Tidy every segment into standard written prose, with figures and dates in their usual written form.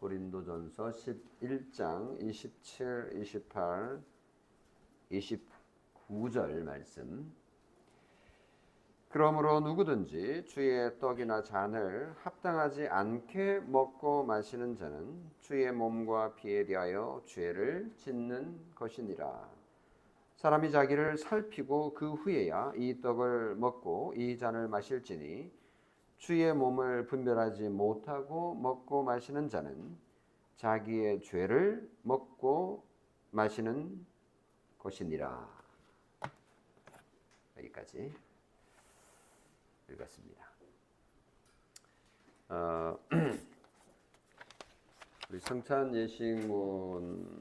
고린도전서 11장 27, 28, 29절 말씀. 그러므로 누구든지 주의 떡이나 잔을 합당하지 않게 먹고 마시는 자는 주의 몸과 피에 대하여 죄를 짓는 것이니라. 사람이 자기를 살피고 그 후에야 이 떡을 먹고 이 잔을 마실지니 주의 몸을 분별하지 못하고 먹고 마시는 자는 자기의 죄를 먹고 마시는 것이니라. 여기까지 읽었습니다. 우리 성찬 예식문을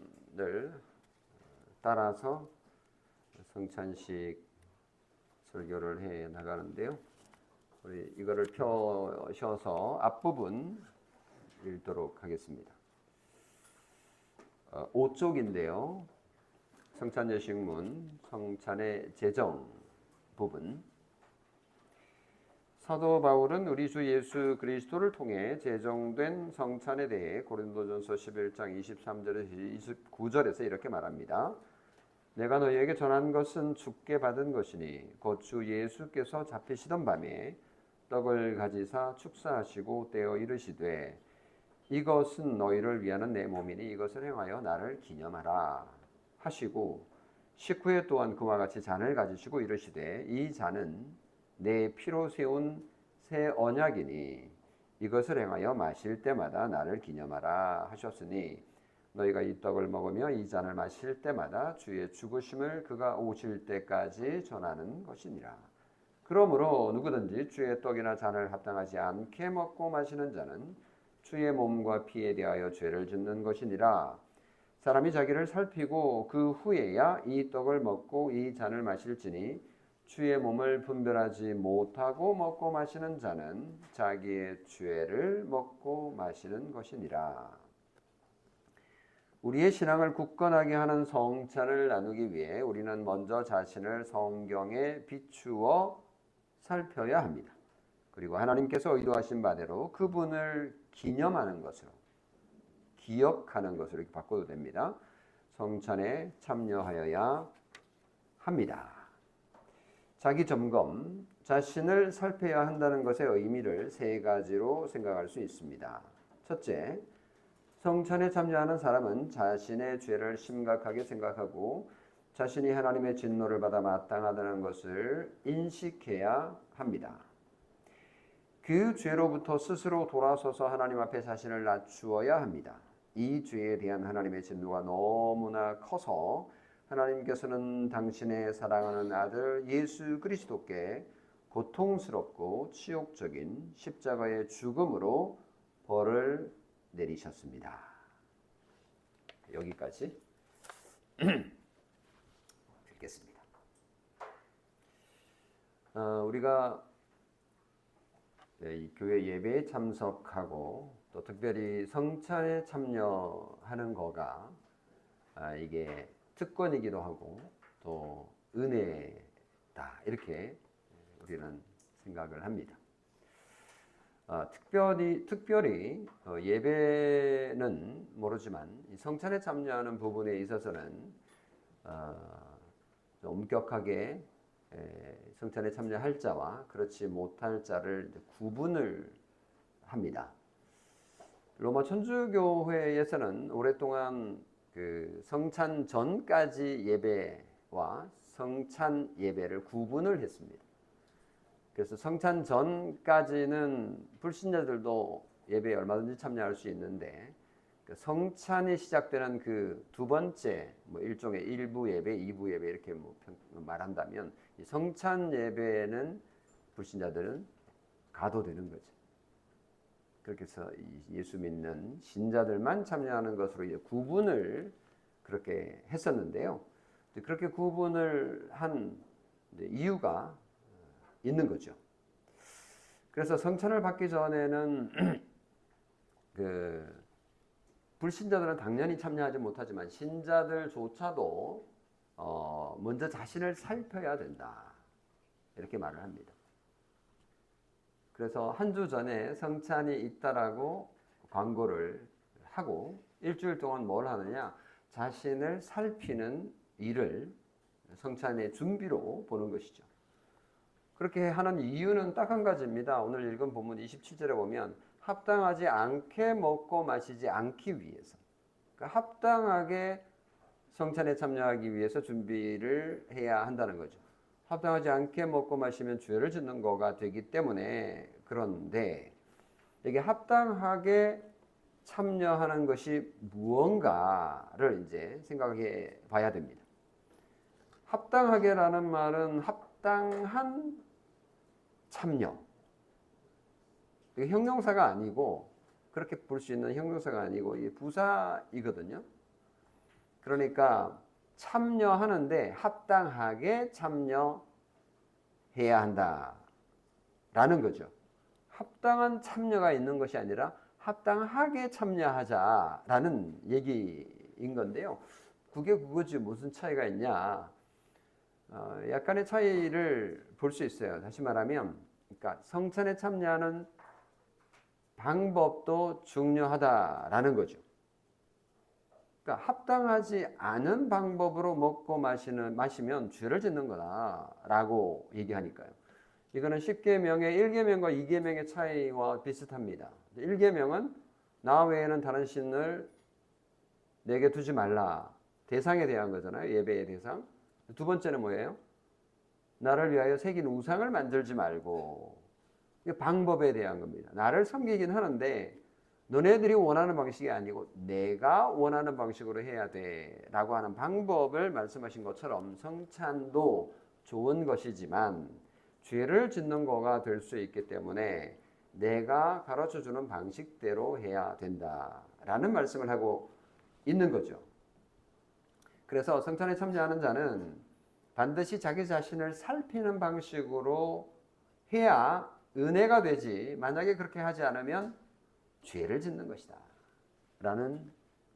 따라서 성찬식 설교를 해 나가는데요. 우리 이거를 펴셔서 앞부분 읽도록 하겠습니다. 5쪽인데요. 성찬 예식문 성찬의 제정 부분. 사도 바울은 우리 주 예수 그리스도를 통해 제정된 성찬에 대해 고린도전서 11장 23절에서 29절에서 이렇게 말합니다. 내가 너희에게 전한 것은 주께 받은 것이니 곧 주 예수께서 잡히시던 밤에 떡을 가지사 축사하시고 떼어 이르시되 이것은 너희를 위하는 내 몸이니 이것을 행하여 나를 기념하라 하시고 식후에 또한 그와 같이 잔을 가지시고 이르시되 이 잔은 내 피로 세운 새 언약이니 이것을 행하여 마실 때마다 나를 기념하라 하셨으니 너희가 이 떡을 먹으며 이 잔을 마실 때마다 주의 죽으심을 그가 오실 때까지 전하는 것이니라. 그러므로 누구든지 주의 떡이나 잔을 합당하지 않게 먹고 마시는 자는 주의 몸과 피에 대하여 죄를 짓는 것이니라. 사람이 자기를 살피고 그 후에야 이 떡을 먹고 이 잔을 마실지니 주의 몸을 분별하지 못하고 먹고 마시는 자는 자기의 죄를 먹고 마시는 것이니라. 우리의 신앙을 굳건하게 하는 성찬을 나누기 위해 우리는 먼저 자신을 성경에 비추어 살펴야 합니다. 그리고 하나님께서 의도하신 바대로 그분을 기념하는 것으로, 기억하는 것으로 이렇게 바꿔도 됩니다. 성찬에 참여하여야 합니다. 자기 점검, 자신을 살펴야 한다는 것의 의미를 세 가지로 생각할 수 있습니다. 첫째, 성찬에 참여하는 사람은 자신의 죄를 심각하게 생각하고 자신이 하나님의 진노를 받아 마땅하다는 것을 인식해야 합니다. 그 죄로부터 스스로 돌아서서 하나님 앞에 자신을 낮추어야 합니다. 이 죄에 대한 하나님의 진노가 너무나 커서 하나님께서는 당신의 사랑하는 아들 예수 그리스도께 고통스럽고 치욕적인 십자가의 죽음으로 벌을 내리셨습니다. 여기까지 읽겠습니다. 우리가 이 교회 예배에 참석하고 또 특별히 성찬에 참여하는 거가 이게 특권이기도 하고 또 은혜다 이렇게 우리는 생각을 합니다. 특별히 예배는 모르지만 성찬에 참여하는 부분에 있어서는 엄격하게 성찬에 참여할 자와 그렇지 못할 자를 구분을 합니다. 로마 천주교회에서는 오랫동안 그 성찬 전까지 예배와 성찬 예배를 구분을 했습니다. 그래서 성찬 전까지는 불신자들도 예배에 얼마든지 참여할 수 있는데 성찬이 시작되는 그 두 번째 일종의 1부 예배, 2부 예배 이렇게 말한다면 이 성찬 예배는 불신자들은 가도 되는 거죠. 그렇게 해서 예수 믿는 신자들만 참여하는 것으로 이제 구분을 그렇게 했었는데요. 그렇게 구분을 한 이유가 있는 거죠. 그래서 성찬을 받기 전에는 불신자들은 당연히 참여하지 못하지만 신자들조차도 먼저 자신을 살펴야 된다. 이렇게 말을 합니다. 그래서 한 주 전에 성찬이 있다라고 광고를 하고 일주일 동안 뭘 하느냐? 자신을 살피는 일을 성찬의 준비로 보는 것이죠. 그렇게 하는 이유는 딱 한 가지입니다. 오늘 읽은 본문 27절에 보면 합당하지 않게 먹고 마시지 않기 위해서, 그러니까 합당하게 성찬에 참여하기 위해서 준비를 해야 한다는 거죠. 합당하지 않게 먹고 마시면 죄를 짓는 거가 되기 때문에. 그런데 이게 합당하게 참여하는 것이 무언가를 이제 생각해 봐야 됩니다. 합당하게라는 말은 합당한 참여. 이게 형용사가 아니고, 그렇게 볼 수 있는 형용사가 아니고 이 부사이거든요. 그러니까 참여하는데 합당하게 참여해야 한다라는 거죠. 합당한 참여가 있는 것이 아니라 합당하게 참여하자라는 얘기인 건데요. 그게 그거지 무슨 차이가 있냐? 약간의 차이를 볼 수 있어요. 다시 말하면, 그러니까 성찬에 참여하는 방법도 중요하다라는 거죠. 그러니까 합당하지 않은 방법으로 먹고 마시면 죄를 짓는 거다라고 얘기하니까요. 이거는 10계명의 1계명과 2계명의 차이와 비슷합니다. 1계명은 나 외에는 다른 신을 내게 두지 말라. 대상에 대한 거잖아요. 예배의 대상. 두 번째는 뭐예요? 나를 위하여 새긴 우상을 만들지 말고. 이게 방법에 대한 겁니다. 나를 섬기긴 하는데 너네들이 원하는 방식이 아니고 내가 원하는 방식으로 해야 돼 라고 하는 방법을 말씀하신 것처럼 성찬도 좋은 것이지만 죄를 짓는 거가 될 수 있기 때문에 내가 가르쳐주는 방식대로 해야 된다라는 말씀을 하고 있는 거죠. 그래서 성찬에 참여하는 자는 반드시 자기 자신을 살피는 방식으로 해야 은혜가 되지, 만약에 그렇게 하지 않으면 죄를 짓는 것이다 라는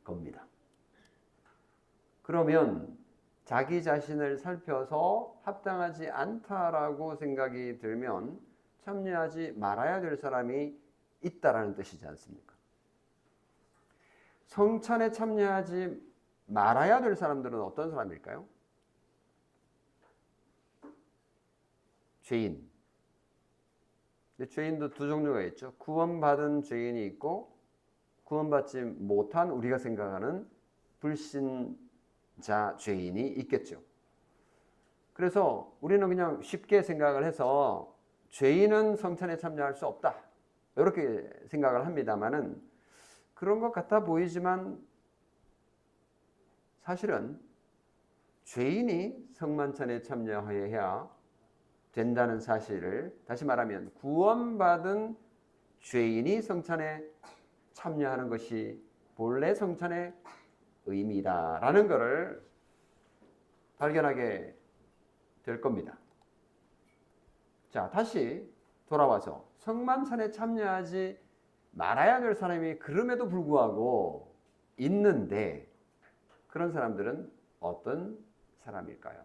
겁니다. 그러면 자기 자신을 살펴서 합당하지 않다라고 생각이 들면 참여하지 말아야 될 사람이 있다라는 뜻이지 않습니까? 성찬에 참여하지 말아야 될 사람들은 어떤 사람일까요? 죄인. 근데 죄인도 두 종류가 있죠. 구원받은 죄인이 있고 구원받지 못한 우리가 생각하는 불신자 죄인이 있겠죠. 그래서 우리는 그냥 쉽게 생각을 해서 죄인은 성찬에 참여할 수 없다 이렇게 생각을 합니다만은 그런 것 같아 보이지만 사실은 죄인이 성만찬에 참여해야 된다는 사실을, 다시 말하면 구원받은 죄인이 성찬에 참여하는 것이 본래 성찬의 의미다라는 것을 발견하게 될 겁니다. 자, 다시 돌아와서 성만찬에 참여하지 말아야 될 사람이 그럼에도 불구하고 있는데 그런 사람들은 어떤 사람일까요?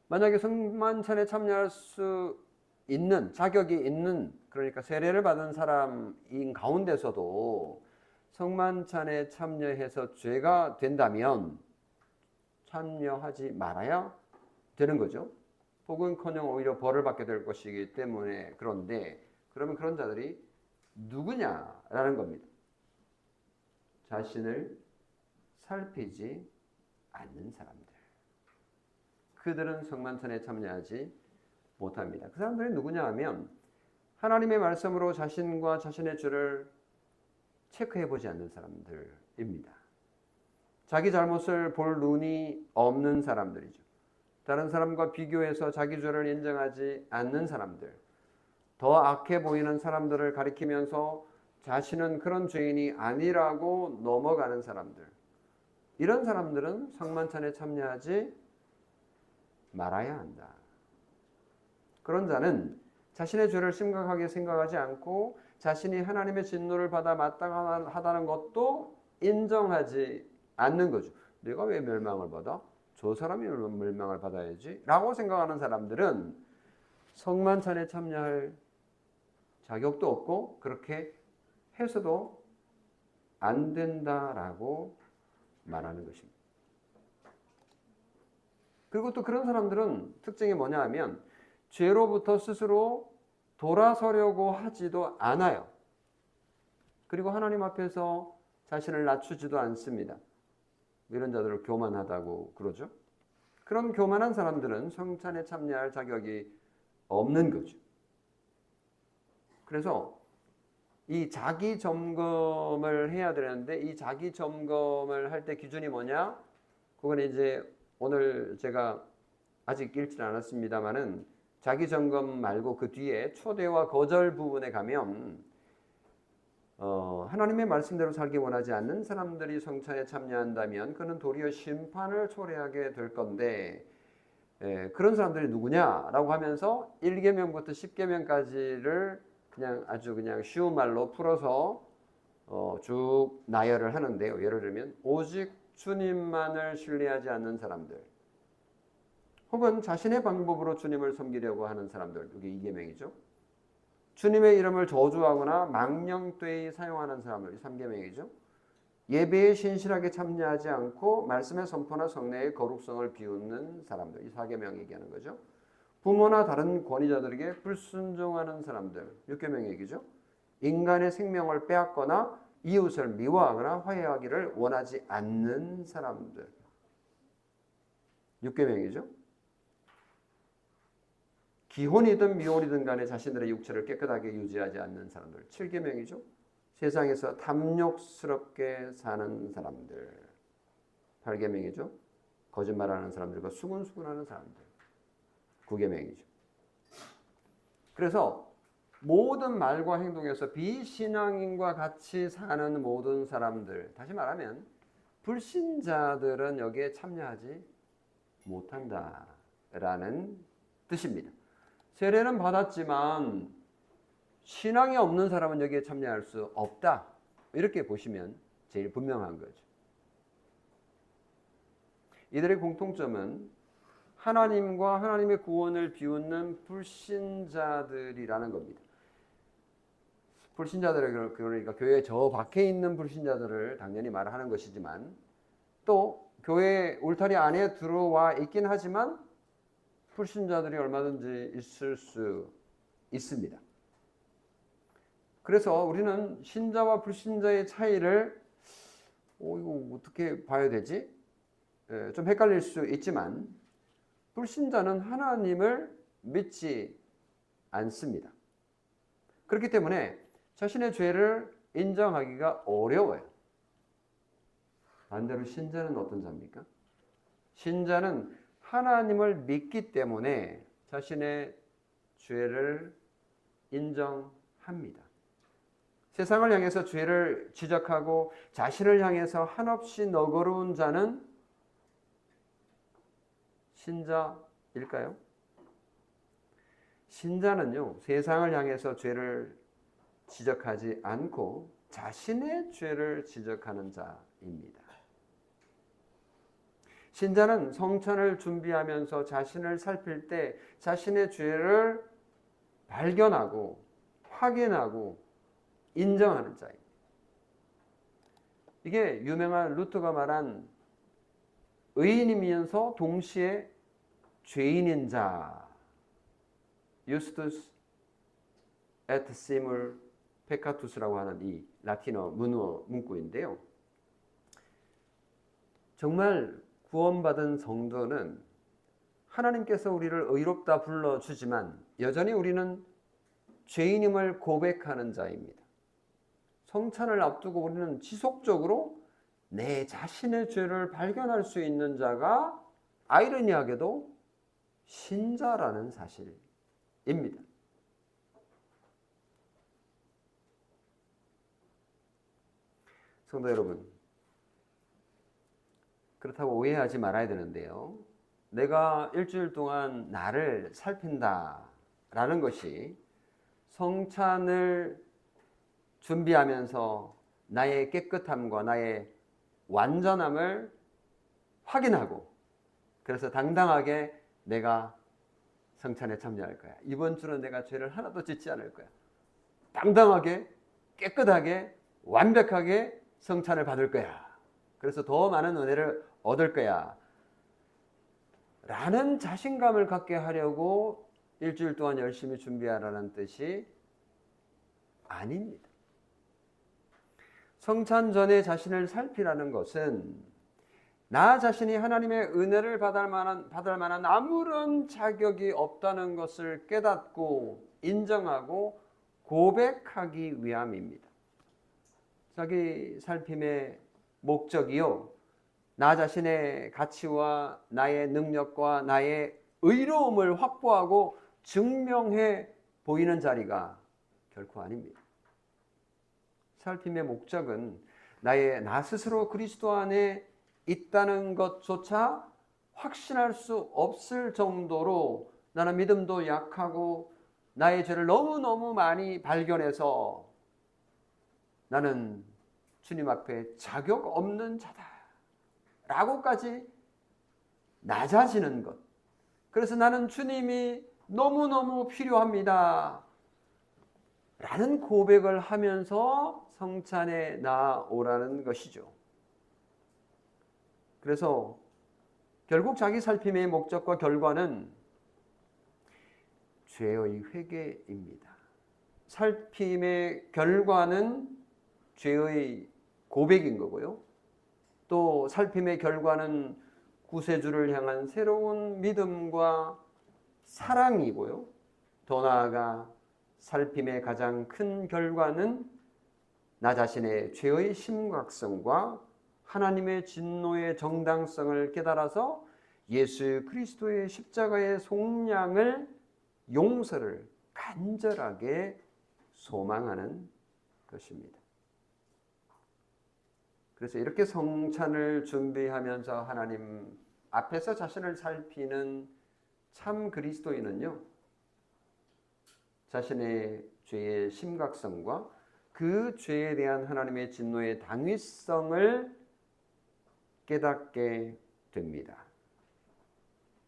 만약에 성만찬에 참여할 수 있는 자격이 있는, 그러니까 세례를 받은 사람인 가운데서도 성만찬에 참여해서 죄가 된다면 참여하지 말아야 되는 거죠. 혹은커녕 오히려 벌을 받게 될 것이기 때문에. 그런데 그러면 그런 자들이 누구냐라는 겁니다. 자신을 살피지 않는 사람들. 그들은 성만찬에 참여하지 못합니다. 그 사람들이 누구냐 하면 하나님의 말씀으로 자신과 자신의 죄를 체크해 보지 않는 사람들입니다. 자기 잘못을 볼 눈이 없는 사람들이죠. 다른 사람과 비교해서 자기 죄를 인정하지 않는 사람들. 더 악해 보이는 사람들을 가리키면서 자신은 그런 죄인이 아니라고 넘어가는 사람들. 이런 사람들은 성만찬에 참여하지 말아야 한다. 그런 자는 자신의 죄를 심각하게 생각하지 않고 자신이 하나님의 진노를 받아 마땅하다는 것도 인정하지 않는 거죠. 내가 왜 멸망을 받아? 저 사람이 멸망을 받아야지 라고 생각하는 사람들은 성만찬에 참여할 자격도 없고 그렇게 해서도 안 된다라고 말하는 것입니다. 그리고 또 그런 사람들은 특징이 뭐냐 하면 죄로부터 스스로 돌아서려고 하지도 않아요. 그리고 하나님 앞에서 자신을 낮추지도 않습니다. 이런 자들을 교만하다고 그러죠. 그런 교만한 사람들은 성찬에 참여할 자격이 없는 거죠. 그래서 이 자기 점검을 해야 되는데 이 자기 점검을 할 때 기준이 뭐냐? 그건 이제 오늘 제가 아직 읽지는 않았습니다만은 자기 점검 말고 그 뒤에 초대와 거절 부분에 가면 하나님의 말씀대로 살기 원하지 않는 사람들이 성찬에 참여한다면 그는 도리어 심판을 초래하게 될 건데 그런 사람들이 누구냐라고 하면서 1계명부터 10계명까지를 그냥 쉬운 말로 풀어서 쭉 나열을 하는데요. 예를 들면 오직 주님만을 신뢰하지 않는 사람들 혹은 자신의 방법으로 주님을 섬기려고 하는 사람들, 이게 2계명이죠. 주님의 이름을 저주하거나 망령되이 사용하는 사람들, 3계명이죠. 예배에 신실하게 참여하지 않고 말씀의 선포나 성례의 거룩성을 비웃는 사람들, 이 4계명 얘기하는 거죠. 부모나 다른 권위자들에게 불순종하는 사람들, 6계명 얘기죠. 인간의 생명을 빼앗거나 이웃을 미워하거나 화해하기를 원하지 않는 사람들, 6계명이죠. 기혼이든 미혼이든 간에 자신들의 육체를 깨끗하게 유지하지 않는 사람들, 7계명이죠. 세상에서 탐욕스럽게 사는 사람들, 8계명이죠. 거짓말하는 사람들과 수군수군하는 사람들, 9계명이죠. 그래서 모든 말과 행동에서 비신앙인과 같이 사는 모든 사람들, 다시 말하면 불신자들은 여기에 참여하지 못한다라는 뜻입니다. 세례는 받았지만 신앙이 없는 사람은 여기에 참여할 수 없다. 이렇게 보시면 제일 분명한 거죠. 이들의 공통점은 하나님과 하나님의 구원을 비웃는 불신자들이라는 겁니다. 불신자들을 그러니까 교회 저 밖에 있는 불신자들을 당연히 말하는 것이지만 또 교회 울타리 안에 들어와 있긴 하지만 불신자들이 얼마든지 있을 수 있습니다. 그래서 우리는 신자와 불신자의 차이를 이거 어떻게 봐야 되지? 좀 헷갈릴 수 있지만 불신자는 하나님을 믿지 않습니다. 그렇기 때문에 자신의 죄를 인정하기가 어려워요. 반대로 신자는 어떤 자입니까? 신자는 하나님을 믿기 때문에 자신의 죄를 인정합니다. 세상을 향해서 죄를 지적하고 자신을 향해서 한없이 너그러운 자는 신자일까요? 신자는요, 세상을 향해서 죄를 지적하지 않고 자신의 죄를 지적하는 자입니다. 신자는 성찬을 준비하면서 자신을 살필 때 자신의 죄를 발견하고 확인하고 인정하는 자입니다. 이게 유명한 루터가 말한 의인이면서 동시에 죄인인 자, Justus et simul peccatus라고 하는 이 라틴어 문구인데요. 정말 구원받은 성도는 하나님께서 우리를 의롭다 불러주지만 여전히 우리는 죄인임을 고백하는 자입니다. 성찬을 앞두고 우리는 지속적으로 내 자신의 죄를 발견할 수 있는 자가 아이러니하게도 신자라는 사실입니다. 성도 여러분, 그렇다고 오해하지 말아야 되는데요. 내가 일주일 동안 나를 살핀다라는 것이 성찬을 준비하면서 나의 깨끗함과 나의 완전함을 확인하고 그래서 당당하게 내가 성찬에 참여할 거야. 이번 주는 내가 죄를 하나도 짓지 않을 거야. 당당하게 깨끗하게 완벽하게 성찬을 받을 거야. 그래서 더 많은 은혜를 얻을 거야. 라는 자신감을 갖게 하려고 일주일 동안 열심히 준비하라는 뜻이 아닙니다. 성찬 전에 자신을 살피라는 것은 나 자신이 하나님의 은혜를 받을 만한 아무런 자격이 없다는 것을 깨닫고 인정하고 고백하기 위함입니다. 자기 살핌의 목적이요, 나 자신의 가치와 나의 능력과 나의 의로움을 확보하고 증명해 보이는 자리가 결코 아닙니다. 살핌의 목적은 나 스스로 그리스도 안에 있다는 것조차 확신할 수 없을 정도로 나는 믿음도 약하고 나의 죄를 너무너무 많이 발견해서 나는 주님 앞에 자격 없는 자다 라고까지 낮아지는 것. 그래서 나는 주님이 너무너무 필요합니다 라는 고백을 하면서 성찬에 나오라는 것이죠. 그래서 결국 자기 살핌의 목적과 결과는 죄의 회개입니다. 살핌의 결과는 죄의 고백인 거고요. 또 살핌의 결과는 구세주를 향한 새로운 믿음과 사랑이고요. 더 나아가 살핌의 가장 큰 결과는 나 자신의 죄의 심각성과 하나님의 진노의 정당성을 깨달아서 예수 그리스도의 십자가의 속량을, 용서를 간절하게 소망하는 것입니다. 그래서 이렇게 성찬을 준비하면서 하나님 앞에서 자신을 살피는 참 그리스도인은요, 자신의 죄의 심각성과 그 죄에 대한 하나님의 진노의 당위성을 깨닫게 됩니다.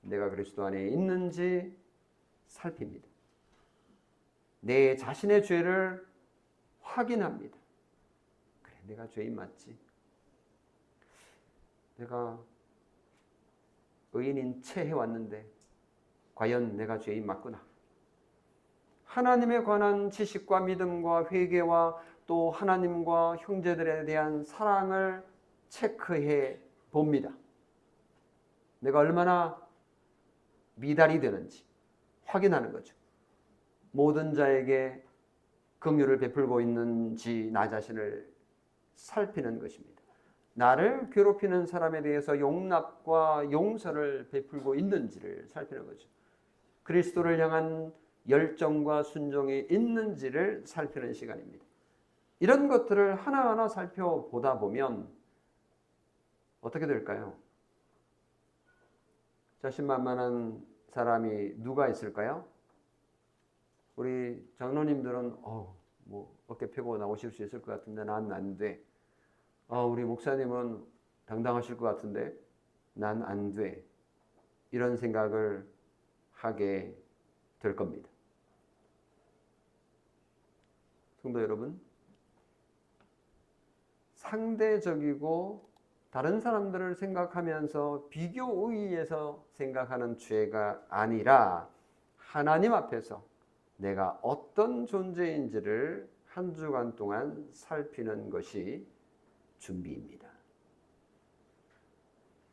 내가 그리스도 안에 있는지 살핍니다. 내 자신의 죄를 확인합니다. 그래, 내가 죄인 맞지? 내가 의인인 채 해왔는데 과연 내가 죄인 맞구나. 하나님에 관한 지식과 믿음과 회개와 또 하나님과 형제들에 대한 사랑을 체크해 봅니다. 내가 얼마나 미달이 되는지 확인하는 거죠. 모든 자에게 긍휼을 베풀고 있는지 나 자신을 살피는 것입니다. 나를 괴롭히는 사람에 대해서 용납과 용서를 베풀고 있는지를 살피는 거죠. 그리스도를 향한 열정과 순종이 있는지를 살피는 시간입니다. 이런 것들을 하나하나 살펴보다 보면 어떻게 될까요? 자신만만한 사람이 누가 있을까요? 우리 장로님들은 뭐 어깨 펴고 나오실 수 있을 것 같은데 난 안 돼. 우리 목사님은 당당하실 것 같은데 난 안 돼. 이런 생각을 하게 될 겁니다. 성도 여러분, 상대적이고 다른 사람들을 생각하면서 비교 의의에서 생각하는 죄가 아니라 하나님 앞에서 내가 어떤 존재인지를 한 주간 동안 살피는 것이 준비입니다.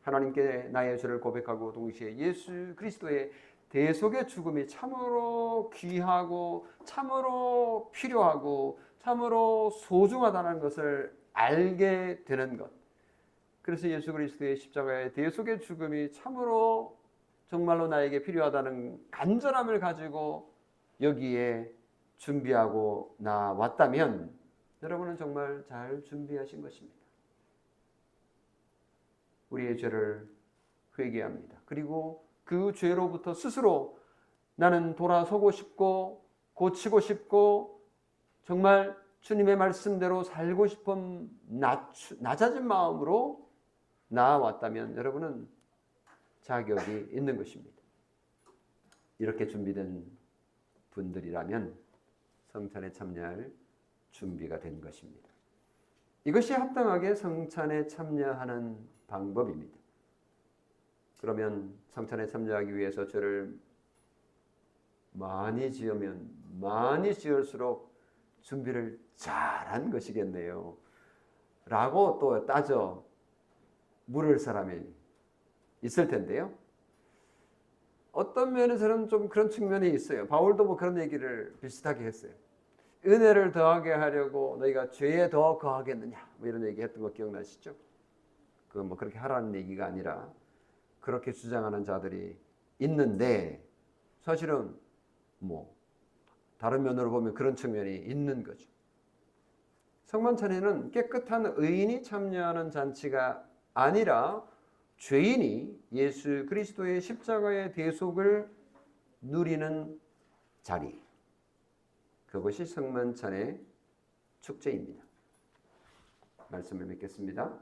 하나님께 나의 죄를 고백하고 동시에 예수 그리스도의 대속의 죽음이 참으로 귀하고 참으로 필요하고 참으로 소중하다는 것을 알게 되는 것. 그래서 예수 그리스도의 십자가의 대속의 죽음이 참으로 정말로 나에게 필요하다는 간절함을 가지고 여기에 준비하고 나왔다면 여러분은 정말 잘 준비하신 것입니다. 우리의 죄를 회개합니다. 그리고 그 죄로부터 스스로 나는 돌아서고 싶고 고치고 싶고 정말 주님의 말씀대로 살고 싶은 낮아진 마음으로 나아왔다면 여러분은 자격이 있는 것입니다. 이렇게 준비된 분들이라면 성찬에 참여할 준비가 된 것입니다. 이것이 합당하게 성찬에 참여하는 방법입니다. 그러면 성찬에 참여하기 위해서 죄를 많이 지으면 많이 지을수록 준비를 잘한 것이겠네요. 라고 또 따져 물을 사람이 있을 텐데요. 어떤 면에서는 좀 그런 측면이 있어요. 바울도 뭐 그런 얘기를 비슷하게 했어요. 은혜를 더하게 하려고 너희가 죄에 더 거하겠느냐, 뭐 이런 얘기 했던 거 기억나시죠? 그 뭐 그렇게 하라는 얘기가 아니라 그렇게 주장하는 자들이 있는데, 사실은 뭐 다른 면으로 보면 그런 측면이 있는 거죠. 성만찬에는 깨끗한 의인이 참여하는 잔치가 아니라 죄인이 예수 그리스도의 십자가의 대속을 누리는 자리, 그것이 성만찬의 축제입니다. 말씀을 맺겠습니다.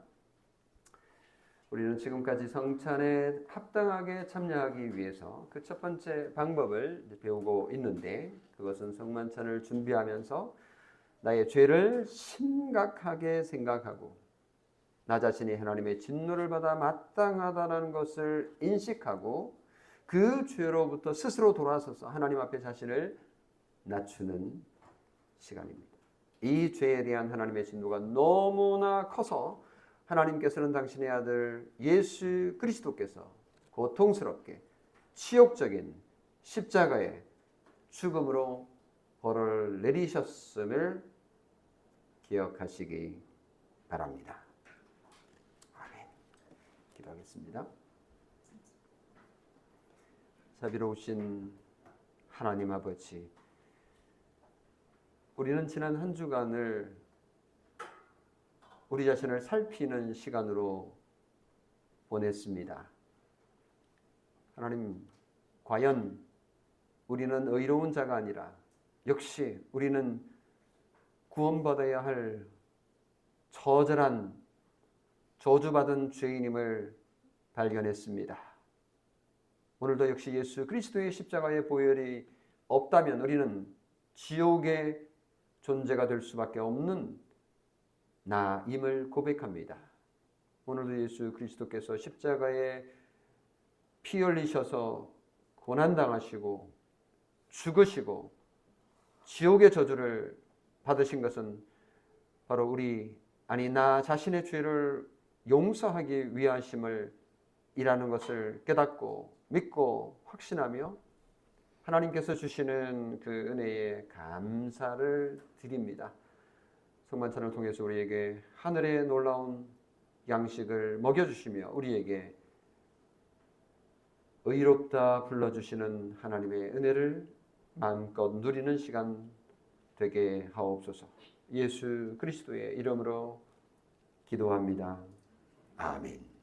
우리는 지금까지 성찬에 합당하게 참여하기 위해서 그 첫 번째 방법을 배우고 있는데, 그것은 성만찬을 준비하면서 나의 죄를 심각하게 생각하고 나 자신이 하나님의 진노를 받아 마땅하다는 것을 인식하고 그 죄로부터 스스로 돌아서서 하나님 앞에 자신을 낮추는 시간입니다. 이 죄에 대한 하나님의 진노가 너무나 커서 하나님께서는 당신의 아들 예수 그리스도께서 고통스럽게 치욕적인 십자가의 죽음으로 벌을 내리셨음을 기억하시기 바랍니다. 아멘. 기도하겠습니다. 자비로우신 하나님 아버지, 우리는 지난 한 주간을 우리 자신을 살피는 시간으로 보냈습니다. 하나님, 과연 우리는 의로운 자가 아니라 역시 우리는 구원받아야 할 처절한 저주받은 죄인임을 발견했습니다. 오늘도 역시 예수 그리스도의 십자가의 보혈이 없다면 우리는 지옥의 존재가 될 수밖에 없는 나임을 고백합니다. 오늘도 예수 그리스도께서 십자가에 피 흘리셔서 고난당하시고 죽으시고 지옥의 저주를 받으신 것은 바로 나 자신의 죄를 용서하기 위하심을 이라는 것을 깨닫고 믿고 확신하며 하나님께서 주시는 그 은혜에 감사를 드립니다. 성만찬을 통해서 우리에게 하늘의 놀라운 양식을 먹여주시며 우리에게 의롭다 불러주시는 하나님의 은혜를 마음껏 누리는 시간 되게 하옵소서. 예수 그리스도의 이름으로 기도합니다. 아멘.